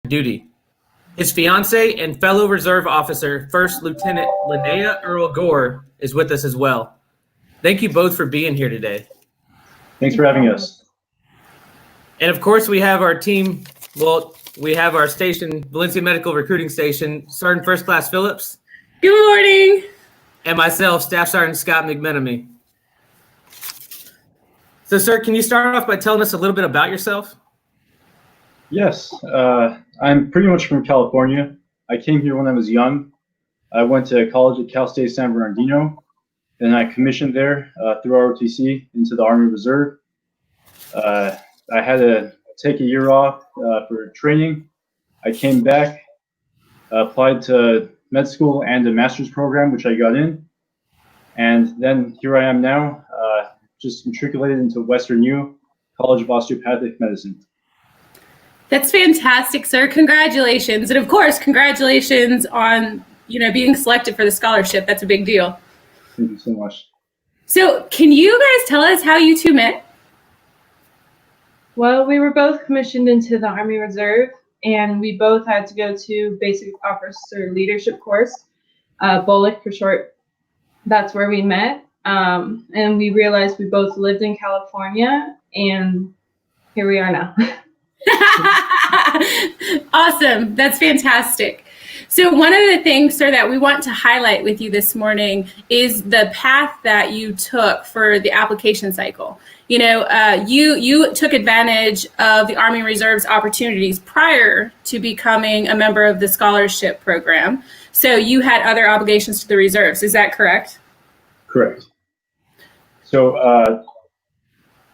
duty. His fiancee and fellow reserve officer, First Lieutenant Linnea Earl Gore, is with us as well. Thank you both for being here today. Thanks for having us. And of course, we have our team. Well, we have our station, Valencia Medical Recruiting Station, Sergeant First Class Phillips. Good morning. And myself, Staff Sergeant Scott McMenemy. So, sir, can you start off by telling us a little bit about yourself? Yes, I'm pretty much from California. I came here when I was young. I went to college at Cal State San Bernardino, and I commissioned there through ROTC into the Army Reserve. I had to take a year off for training. I came back, applied to med school and a master's program, which I got in. And then here I am now, just matriculated into Western U, College of Osteopathic Medicine. That's fantastic, sir. Congratulations. And of course, congratulations on, being selected for the scholarship. That's a big deal. Thank you so much. So can you guys tell us how you two met? Well, we were both commissioned into the Army Reserve, and we both had to go to Basic Officer Leadership course, BOLIC for short. That's where we met, and we realized we both lived in California, and here we are now. Awesome. That's fantastic. So one of the things, sir, that we want to highlight with you this morning is the path that you took for the application cycle. You took advantage of the Army Reserve's opportunities prior to becoming a member of the scholarship program. So you had other obligations to the reserves. Is that correct? Correct. So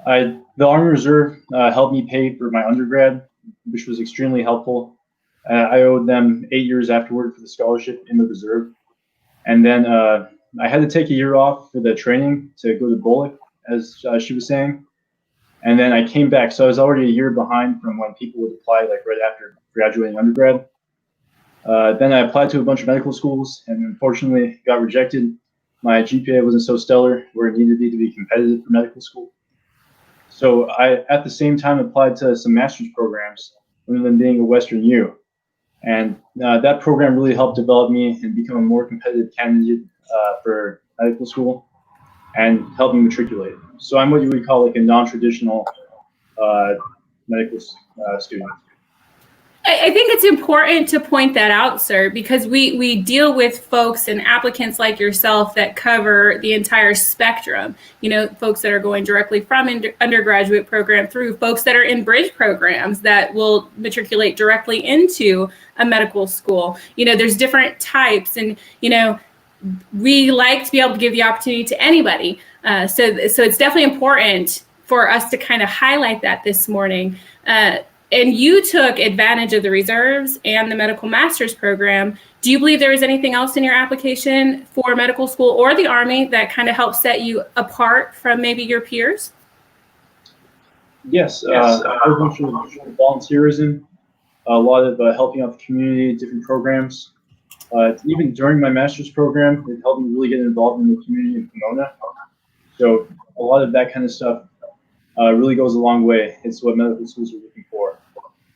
the Army Reserve helped me pay for my undergrad, which was extremely helpful. I owed them 8 years afterward for the scholarship in the reserve. And then I had to take a year off for the training to go to BOLIC, as she was saying. And then I came back. So I was already a year behind from when people would apply, like right after graduating undergrad. Then I applied to a bunch of medical schools and unfortunately got rejected. My GPA wasn't so stellar where it needed to be competitive for medical school. So I, at the same time, applied to some master's programs, one of them being a Western U. And that program really helped develop me and become a more competitive candidate for medical school and helped me matriculate. So I'm what you would call like a non-traditional medical student. I think it's important to point that out, sir, because we deal with folks and applicants like yourself that cover the entire spectrum. Folks that are going directly from undergraduate program through folks that are in bridge programs that will matriculate directly into a medical school. There's different types, and we like to be able to give the opportunity to anybody. So it's definitely important for us to kind of highlight that this morning. And you took advantage of the reserves and the medical master's program. Do you believe there was anything else in your application for medical school or the Army that kind of helped set you apart from maybe your peers? Yes, a bunch of volunteerism, a lot of helping out the community, different programs. Even during my master's program, it helped me really get involved in the community in Pomona. So a lot of that kind of stuff really goes a long way. It's what medical schools are looking for.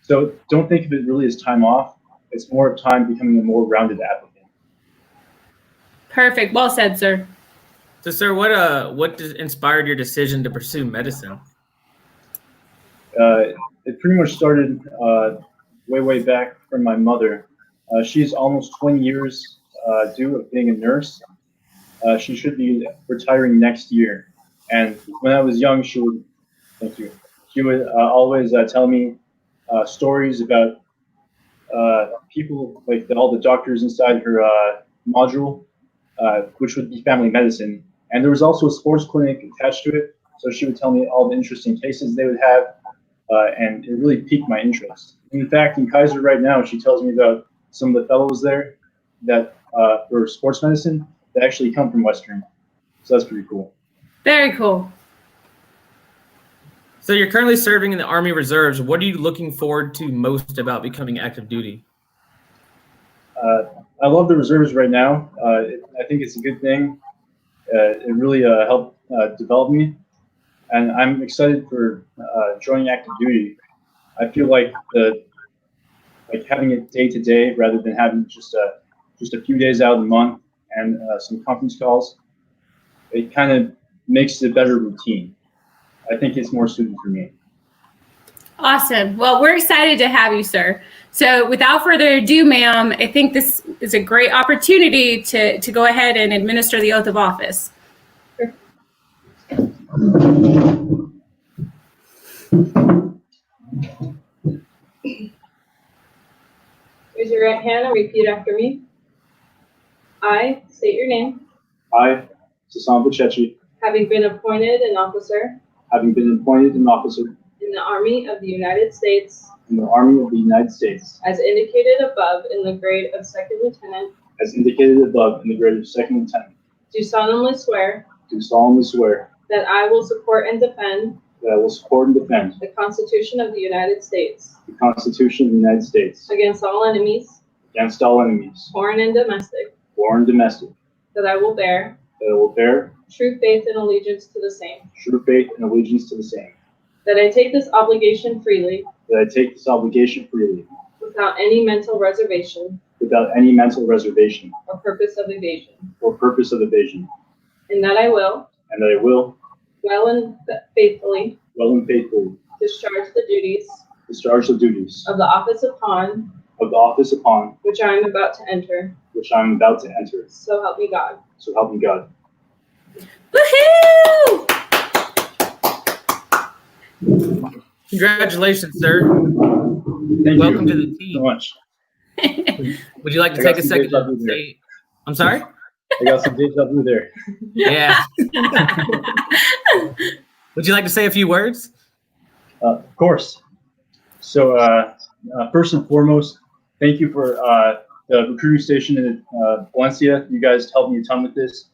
So don't think of it really as time off. It's more of time becoming a more rounded applicant. Perfect. Well said, sir. So, sir, what inspired your decision to pursue medicine? It pretty much started way back from my mother. She's almost 20 years due of being a nurse. She should be retiring next year. And when I was young, she would always tell me stories about people, like all the doctors inside her module, which would be family medicine. And there was also a sports clinic attached to it. So she would tell me all the interesting cases they would have, and it really piqued my interest. In fact, in Kaiser right now, she tells me about some of the fellows there that for sports medicine that actually come from Western. So that's pretty cool. Very cool. So you're currently serving in the Army Reserves. What are you looking forward to most about becoming active duty? I love the reserves right now. I think it's a good thing. It really helped develop me. And I'm excited for joining active duty. I feel like the like having it day to day rather than having just a few days out of the month and some conference calls. It kind of makes it a better routine. I think it's more suited for me. Awesome. Well, we're excited to have you, sir. So without further ado, ma'am, I think this is a great opportunity to go ahead and administer the oath of office. Raise your right hand and repeat after me. I state your name. I, Sasan Baghchechi, Having been appointed an officer having been appointed an officer in the Army of the United States, in the Army of the United States, as indicated above in the grade of second lieutenant, as indicated above in the grade of second lieutenant, do solemnly swear do solemnly swear that I will support and defend that I will support and defend the Constitution of the United States the Constitution of the United States against all enemies, against all enemies, foreign and domestic, foreign and domestic, that I will bear that I will bear true faith and allegiance to the same, true faith and allegiance to the same, that I take this obligation freely that I take this obligation freely without any mental reservation without any mental reservation or purpose of evasion, or purpose of evasion, and that I will, and that I will, well and faithfully, well and faithfully, discharge the duties discharge the duties of the office upon of the office upon which I am about to enter. which I am about to enter. So help me God. So help me God. Woohoo! Congratulations, sir. Thank Welcome you to the so team. much. Would you like to I got take a some second deja vu to there. say? I'm sorry. I got some deja vu there. Yeah. Would you like to say a few words? Of course. So first and foremost, thank you for the recruiting station in Valencia. You guys helped me a ton with this.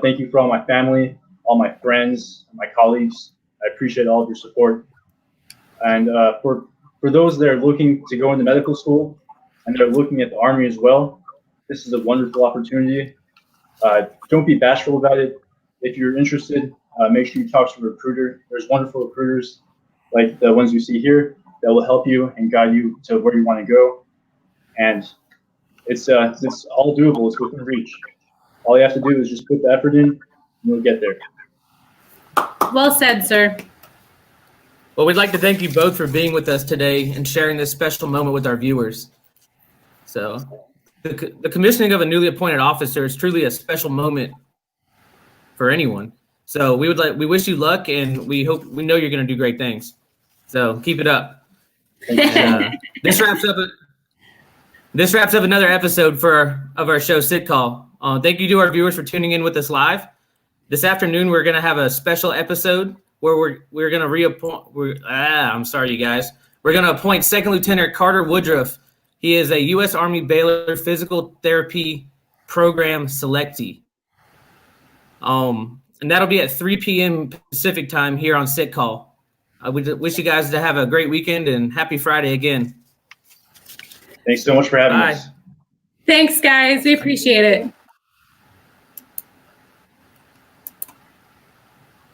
Thank you for all my family, all my friends, my colleagues. I appreciate all of your support. And for those that are looking to go into medical school and they're looking at the Army as well, this is a wonderful opportunity. Don't be bashful about it. If you're interested, make sure you talk to a recruiter. There's wonderful recruiters like the ones you see here that will help you and guide you to where you want to go. And it's all doable. It's within reach. All you have to do is just put the effort in, and you'll get there. Well said, sir. Well, we'd like to thank you both for being with us today and sharing this special moment with our viewers. So, the commissioning of a newly appointed officer is truly a special moment for anyone. So we wish you luck, and we know you're going to do great things. So keep it up. This wraps up another episode of our show, Sit Call. Thank you to our viewers for tuning in with us live. This afternoon, we're going to have a special episode where we're going to reappoint. I'm sorry, you guys. We're going to appoint Second Lieutenant Carter Woodruff. He is a U.S. Army Baylor Physical Therapy Program selectee. And that'll be at 3 p.m. Pacific time here on Sit Call. I would wish you guys to have a great weekend and happy Friday again. Thanks so much for having us. Thanks, guys. We appreciate it.